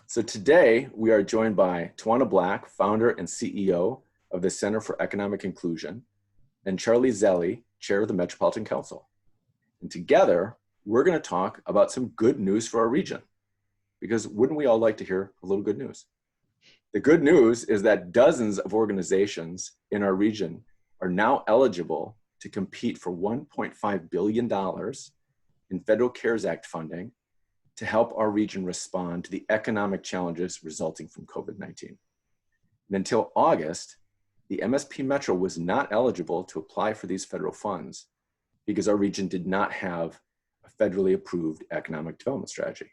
So today we are joined by Tawanna Black, founder and CEO of the Center for Economic Inclusion, and Charlie Zelle, chair of the Metropolitan Council. And together, we're going to talk about some good news for our region, because wouldn't we all like to hear a little good news? The good news is that dozens of organizations in our region are now eligible to compete for $1.5 billion in federal CARES Act funding to help our region respond to the economic challenges resulting from COVID-19. And until August, the MSP Metro was not eligible to apply for these federal funds because our region did not have a federally approved economic development strategy.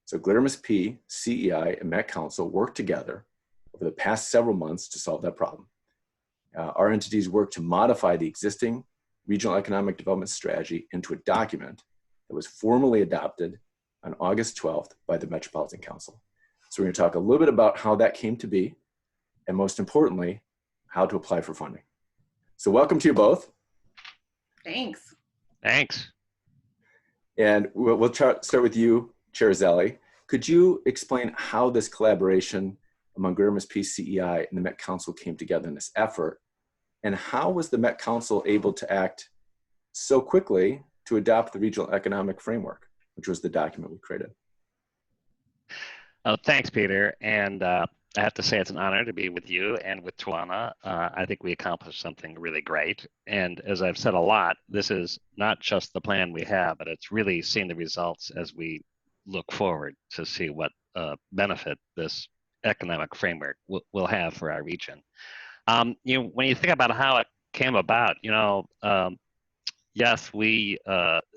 So GREATER MSP, CEI, and Met Council worked together over the past several months to solve that problem. Our entities worked to modify the existing regional economic development strategy into a document that was formally adopted on August 12th by the Metropolitan Council. So we're going to talk a little bit about how that came to be, and most importantly, how to apply for funding. So welcome to you both. Thanks. Thanks. And we'll start with you, Chair Zelle. Could you explain how this collaboration among GREATER MSP, CEI, and the Met Council came together in this effort? And how was the Met Council able to act so quickly to adopt the Regional Economic Framework, which was the document we created? Oh, thanks, Peter. And I have to say it's an honor to be with you and with Tawanna. I think we accomplished something really great. And as I've said a lot, this is not just the plan we have, but it's really seeing the results as we look forward to see what benefit this economic framework will have for our region. When you think about how it came about, yes, we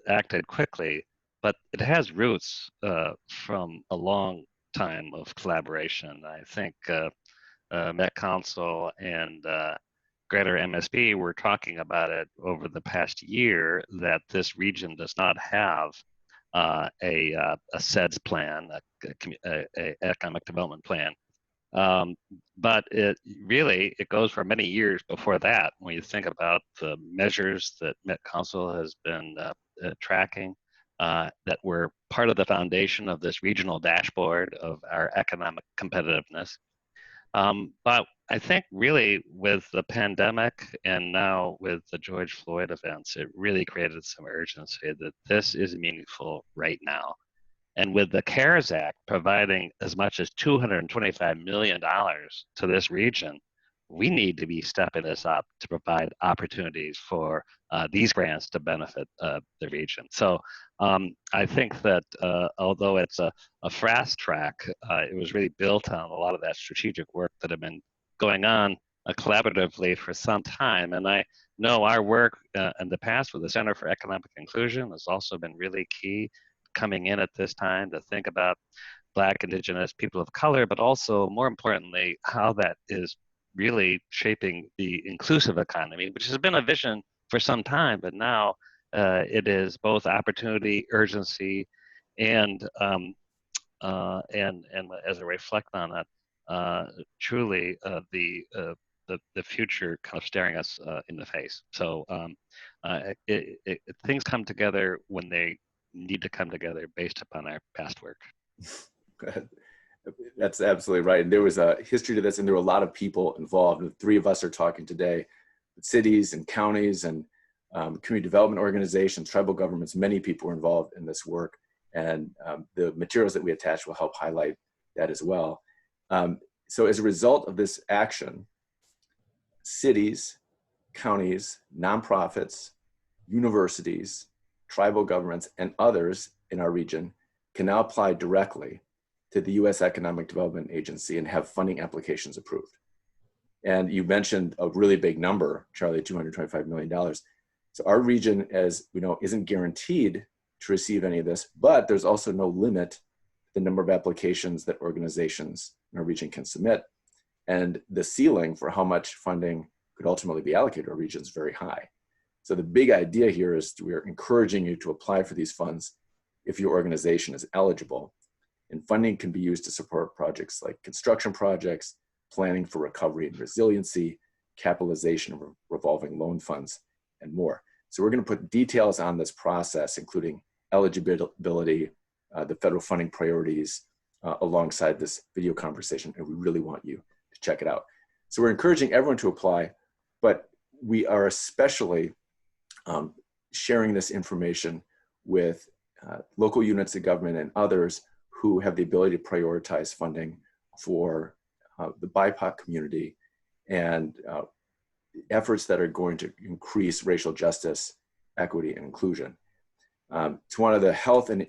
acted quickly, but it has roots from a long time of collaboration. I think Met Council and GREATER MSP were talking about it over the past year, that this region does not have a SEDS plan, a economic development plan. But it goes for many years before that. When you think about the measures that Met Council has been tracking, that were part of the foundation of this regional dashboard of our economic competitiveness. But I think really with the pandemic and now with the George Floyd events, it really created some urgency that this is meaningful right now. And with the CARES Act providing as much as $225 million to this region, we need to be stepping this up to provide opportunities for these grants to benefit the region. So I think that although it's a fast track, it was really built on a lot of that strategic work that had been going on collaboratively for some time. And I know our work in the past with the Center for Economic Inclusion has also been really key, coming in at this time to think about Black, Indigenous, people of color, but also more importantly, how that is really shaping the inclusive economy, which has been a vision for some time, but now it is both opportunity, urgency, and as I reflect on that, truly the future kind of staring us in the face. So things come together when they need to come together based upon our past work. That's absolutely right. And there was a history to this, and there were a lot of people involved. The three of us are talking today, cities and counties and community development organizations, tribal governments. Many people were involved in this work, and the materials that we attach will help highlight that as well. So as a result of this action, cities, counties, nonprofits, universities, tribal governments, and others in our region can now apply directly to the U.S. Economic Development Agency and have funding applications approved. And you mentioned a really big number, Charlie, $225 million. So our region, as we know, isn't guaranteed to receive any of this, but there's also no limit to the number of applications that organizations in our region can submit. And the ceiling for how much funding could ultimately be allocated to our region is very high. So the big idea here is we're encouraging you to apply for these funds if your organization is eligible. And funding can be used to support projects like construction projects, planning for recovery and resiliency, capitalization of revolving loan funds, and more. So we're going to put details on this process, including eligibility, the federal funding priorities, alongside this video conversation, and we really want you to check it out. So we're encouraging everyone to apply, but we are especially sharing this information with local units of government and others who have the ability to prioritize funding for the BIPOC community and efforts that are going to increase racial justice, equity, and inclusion. Tawanna, the health and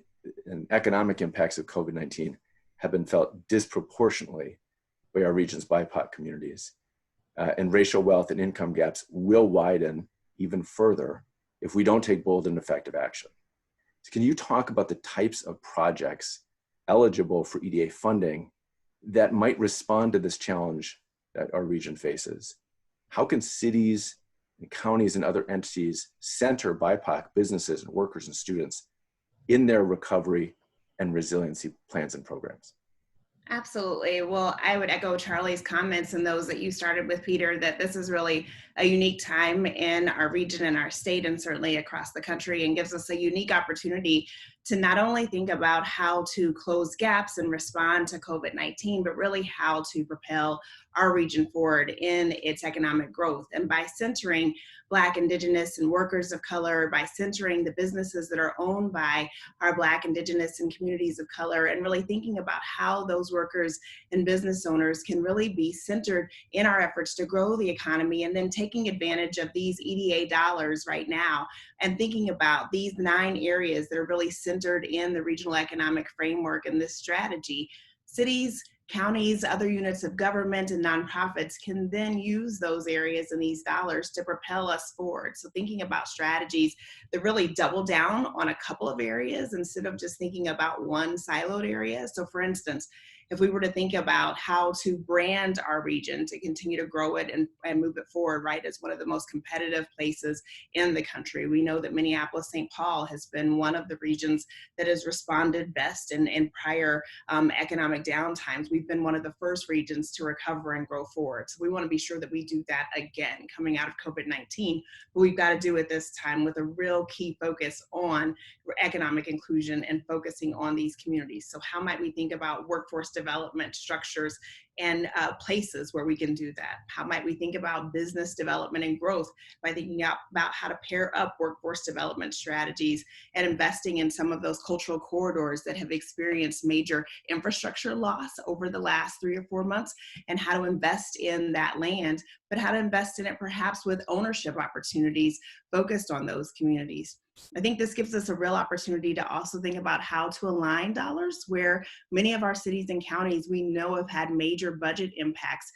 economic impacts of COVID-19 have been felt disproportionately by our region's BIPOC communities. And racial wealth and income gaps will widen even further if we don't take bold and effective action. So can you talk about the types of projects eligible for EDA funding that might respond to this challenge that our region faces? How can cities and counties and other entities center BIPOC businesses and workers and students in their recovery and resiliency plans and programs? Absolutely. Well, I would echo Charlie's comments and those that you started with, Peter, that this is really a unique time in our region and our state and certainly across the country, and gives us a unique opportunity to not only think about how to close gaps and respond to COVID-19, but really how to propel our region forward in its economic growth. And by centering Black, Indigenous, and workers of color, by centering the businesses that are owned by our Black, Indigenous, and communities of color, and really thinking about how those workers and business owners can really be centered in our efforts to grow the economy, and then taking advantage of these EDA dollars right now and thinking about these 9 areas that are really centered in the regional economic framework and this strategy. Cities, counties, other units of government, and nonprofits can then use those areas and these dollars to propel us forward. So thinking about strategies that really double down on a couple of areas instead of just thinking about one siloed area. So for instance, if we were to think about how to brand our region to continue to grow it and move it forward, right, as one of the most competitive places in the country. We know that Minneapolis-Saint Paul has been one of the regions that has responded best in prior economic downtimes. We've been one of the first regions to recover and grow forward. So we want to be sure that we do that again coming out of COVID-19, but we've got to do it this time with a real key focus on economic inclusion and focusing on these communities. So how might we think about workforce development structures and places where we can do that? How might we think about business development and growth by thinking about how to pair up workforce development strategies and investing in some of those cultural corridors that have experienced major infrastructure loss over the last 3 or 4 months, and how to invest in that land, but how to invest in it perhaps with ownership opportunities focused on those communities. I think this gives us a real opportunity to also think about how to align dollars where many of our cities and counties we know have had major budget impacts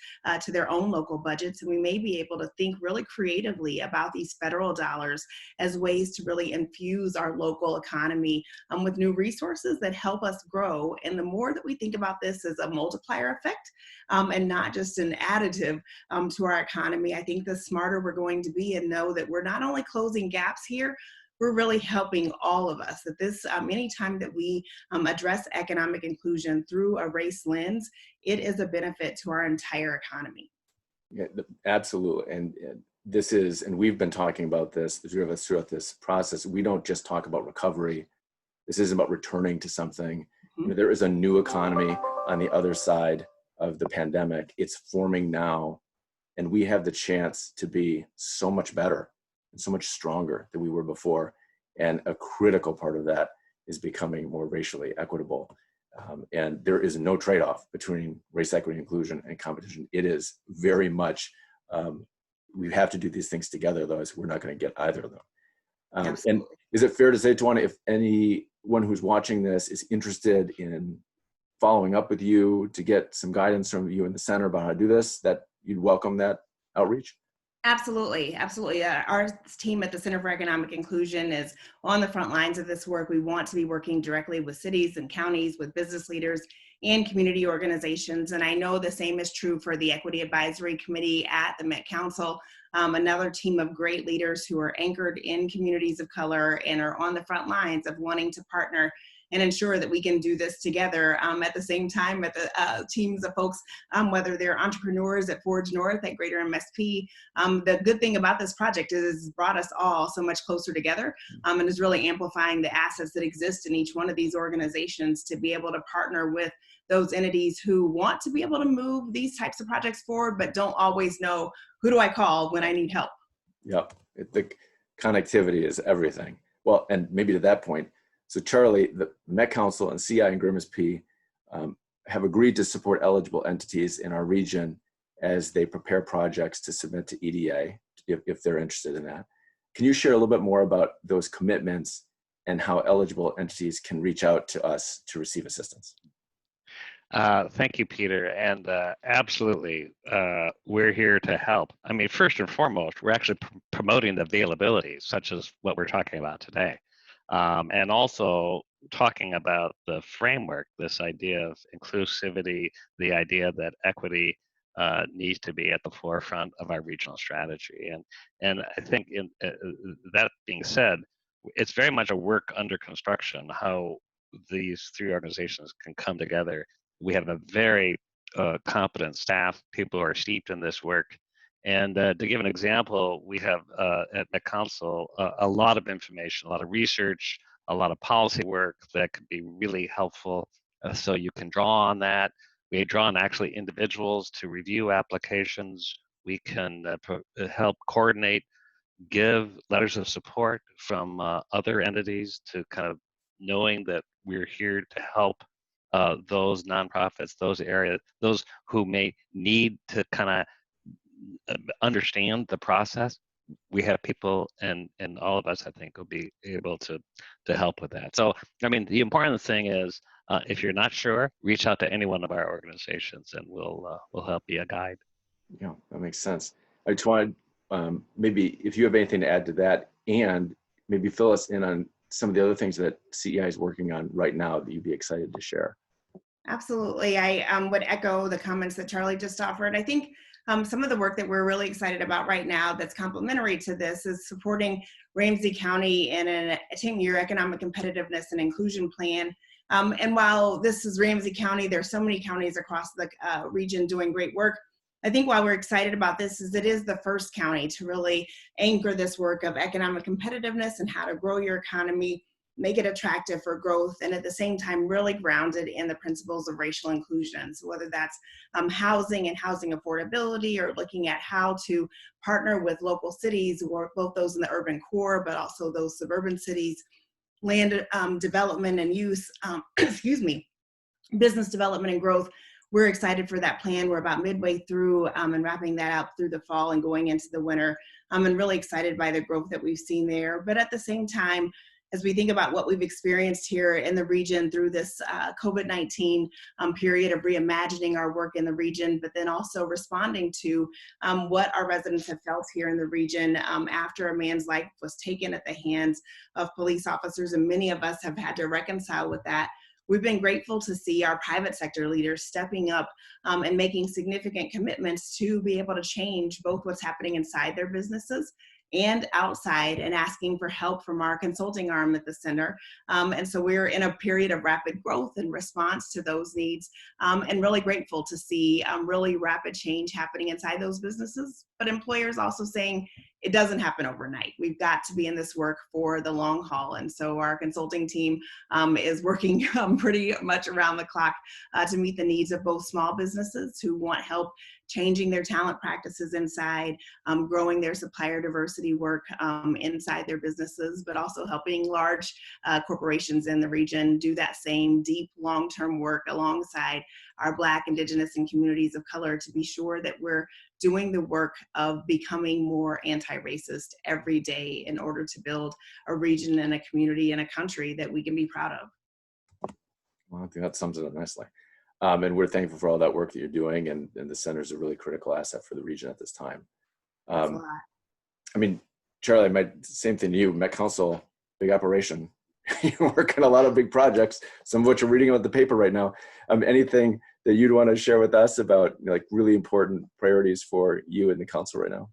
to their own local budgets. And we may be able to think really creatively about these federal dollars as ways to really infuse our local economy with new resources that help us grow. And the more that we think about this as a multiplier effect and not just an additive to our economy, I think the smarter we're going to be and know that we're not only closing gaps here, we're really helping all of us. That this, anytime that we address economic inclusion through a race lens, it is a benefit to our entire economy. Yeah, absolutely. And this is, and we've been talking about this, the three of us throughout this process. We don't just talk about recovery. This isn't about returning to something. Mm-hmm. You know, there is a new economy on the other side of the pandemic. It's forming now, and we have the chance to be so much better and so much stronger than we were before. And a critical part of that is becoming more racially equitable. And there is no trade-off between race equity, inclusion, and competition. It is very much, we have to do these things together, otherwise we're not going to get either of them. And is it fair to say, Tawanna, if anyone who's watching this is interested in following up with you to get some guidance from you in the center about how to do this, that you'd welcome that outreach? Absolutely, absolutely. Our team at the Center for Economic Inclusion is on the front lines of this work. We want to be working directly with cities and counties, with business leaders and community organizations. And I know the same is true for the Equity Advisory Committee at the Met Council, another team of great leaders who are anchored in communities of color and are on the front lines of wanting to partner and ensure that we can do this together. At the same time, at the teams of folks, whether they're entrepreneurs at Forge North, at Greater MSP. The good thing about this project is it's brought us all so much closer together and is really amplifying the assets that exist in each one of these organizations to be able to partner with those entities who want to be able to move these types of projects forward, but don't always know who do I call when I need help. Yep, the connectivity is everything. Well, and maybe to that point, so Charlie, the Met Council and CI and GREATER MSP have agreed to support eligible entities in our region as they prepare projects to submit to EDA, if they're interested in that. Can you share a little bit more about those commitments and how eligible entities can reach out to us to receive assistance? Thank you, Peter. And absolutely, we're here to help. I mean, first and foremost, we're actually promoting the availability, such as what we're talking about today. And also talking about the framework, this idea of inclusivity, the idea that equity needs to be at the forefront of our regional strategy. And I think that being said, it's very much a work under construction, how these three organizations can come together. We have a very competent staff, people who are steeped in this work. And to give an example, we have at the council a lot of information, a lot of research, a lot of policy work that could be really helpful. So you can draw on that. We draw on actually individuals to review applications. We can help coordinate, give letters of support from other entities to kind of knowing that we're here to help those nonprofits, those areas, those who may need to kind of understand the process. We have people, and all of us, I think, will be able to help with that. So, I mean, the important thing is, if you're not sure, reach out to any one of our organizations, and we'll help be a guide. Yeah, that makes sense. I just wanted maybe if you have anything to add to that, and maybe fill us in on some of the other things that CEI is working on right now that you'd be excited to share. Absolutely. I would echo the comments that Charlie just offered. I think some of the work that we're really excited about right now that's complementary to this is supporting Ramsey County in a 10-year economic competitiveness and inclusion plan. And while this is Ramsey County, there's so many counties across the region doing great work. I think why we're excited about this is it is the first county to really anchor this work of economic competitiveness and how to grow your economy, make it attractive for growth, and at the same time really grounded in the principles of racial inclusion. So whether that's housing and housing affordability, or looking at how to partner with local cities, or both those in the urban core, but also those suburban cities, land development and use, excuse me, business development and growth. We're excited for that plan. We're about midway through and wrapping that up through the fall and going into the winter. And really excited by the growth that we've seen there. But at the same time, as we think about what we've experienced here in the region through this COVID-19 period of reimagining our work in the region, but then also responding to what our residents have felt here in the region after a man's life was taken at the hands of police officers, and many of us have had to reconcile with that. We've been grateful to see our private sector leaders stepping up and making significant commitments to be able to change both what's happening inside their businesses and outside, and asking for help from our consulting arm at the center. And so we're in a period of rapid growth in response to those needs, and really grateful to see really rapid change happening inside those businesses, but employers also saying it doesn't happen overnight. We've got to be in this work for the long haul. And so our consulting team is working pretty much around the clock to meet the needs of both small businesses who want help changing their talent practices inside, growing their supplier diversity work inside their businesses, but also helping large corporations in the region do that same deep long-term work alongside our Black, Indigenous, and communities of color to be sure that we're doing the work of becoming more anti-racist every day in order to build a region and a community and a country that we can be proud of. Well, I think that sums it up nicely. And we're thankful for all that work that you're doing, and the center is a really critical asset for the region at this time. That's a lot. I mean, Charlie, same thing to you, Met Council, big operation. You're working a lot of big projects, some of which are reading about the paper right now. Anything that you'd want to share with us about like really important priorities for you and the council right now?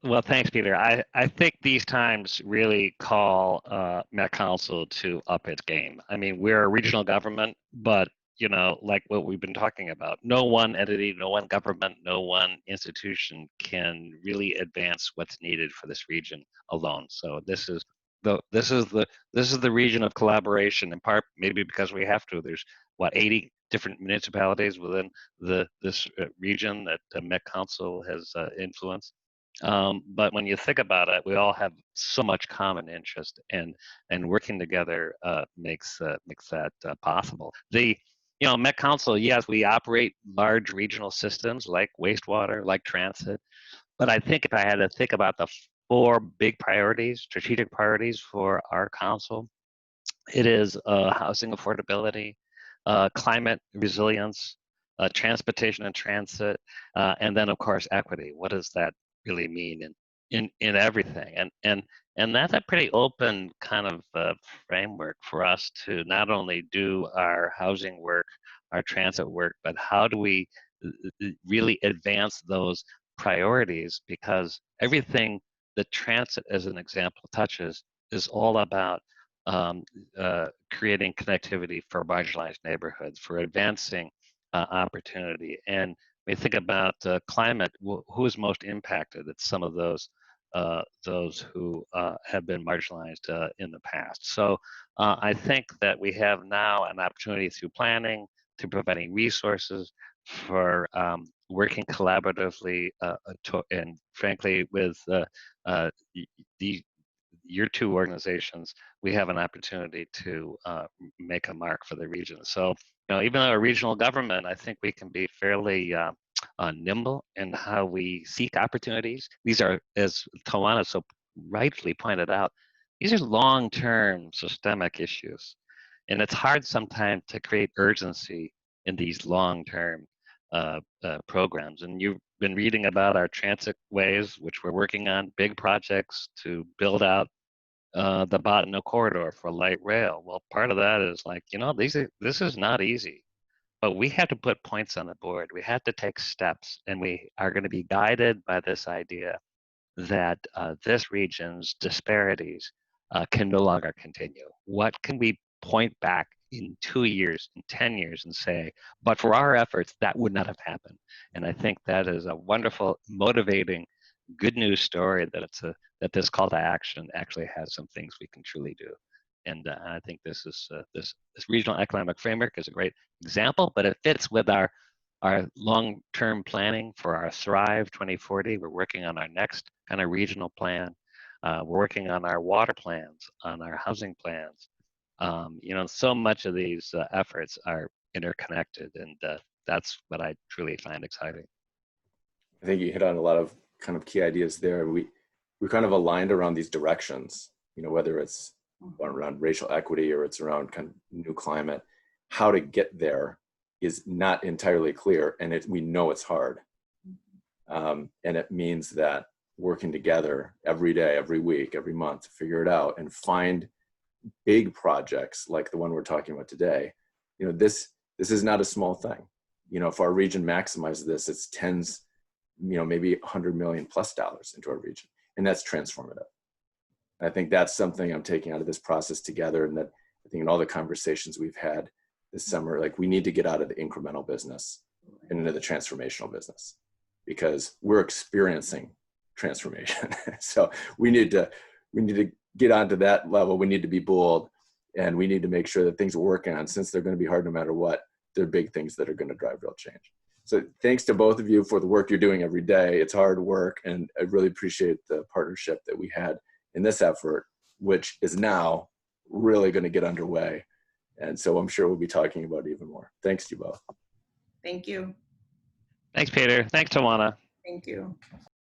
Well, thanks, Peter. I think these times really call Met Council to up its game. I mean, we're a regional government, but you know, like what we've been talking about, no one entity, no one government, no one institution can really advance what's needed for this region alone. So this is the region of collaboration, in part maybe because we have to. what, 80 different municipalities within this region that the Met Council has influenced. But when you think about it, we all have so much common interest, and working together makes that possible. Met Council, yes, we operate large regional systems like wastewater, like transit, but I think if I had to think about the 4 big priorities, strategic priorities for our council, it is housing affordability, climate resilience, transportation and transit, and then of course equity. What does that really mean in everything? And that's a pretty open kind of framework for us to not only do our housing work, our transit work, but how do we really advance those priorities? Because everything that transit, as an example, touches is all about creating connectivity for marginalized neighborhoods, for advancing opportunity. And we think about climate, who is most impacted? It's some of those who have been marginalized in the past. So I think that we have now an opportunity through planning, through providing resources, for working collaboratively and frankly with your 2 organizations, we have an opportunity to make a mark for the region. So, even though a regional government, I think we can be fairly nimble in how we seek opportunities. These are, as Tawanna so rightly pointed out, these are long-term systemic issues. And it's hard sometimes to create urgency in these long-term programs. And you've been reading about our transit ways, which we're working on, big projects to build out the Botano corridor for light rail. Well, part of that is like, this is not easy, but we have to put points on the board. We have to take steps, and we are going to be guided by this idea that this region's disparities can no longer continue. What can we point back in 2 years, in 10 years, and say, but for our efforts, that would not have happened? And I think that is a wonderful, motivating, good news story that this call to action actually has some things we can truly do. And I think this regional economic framework is a great example, but it fits with our long-term planning for our Thrive 2040. We're working on our next kind of regional plan. We're working on our water plans, on our housing plans. So much of these efforts are interconnected, and that's what I truly find exciting. I think you hit on a lot of kind of key ideas there. We kind of aligned around these directions, whether it's around racial equity or it's around kind of new climate. How to get there is not entirely clear, and we know it's hard. And it means that working together every day, every week, every month to figure it out and find big projects like the one we're talking about today. This is not a small thing. If our region maximizes this, it's tens, maybe $100 million plus into our region, and that's transformative. I think that's something I'm taking out of this process together, and that I think in all the conversations we've had this summer, like we need to get out of the incremental business and into the transformational business, because we're experiencing transformation. So we need to get onto that level. We need to be bold, and we need to make sure that things we're working on, since they're going to be hard no matter what, they're big things that are going to drive real change. So thanks to both of you for the work you're doing every day. It's hard work, and I really appreciate the partnership that we had in this effort, which is now really going to get underway. And so I'm sure we'll be talking about it even more. Thanks to you both. Thank you. Thanks, Peter. Thanks, Tawanna. Thank you.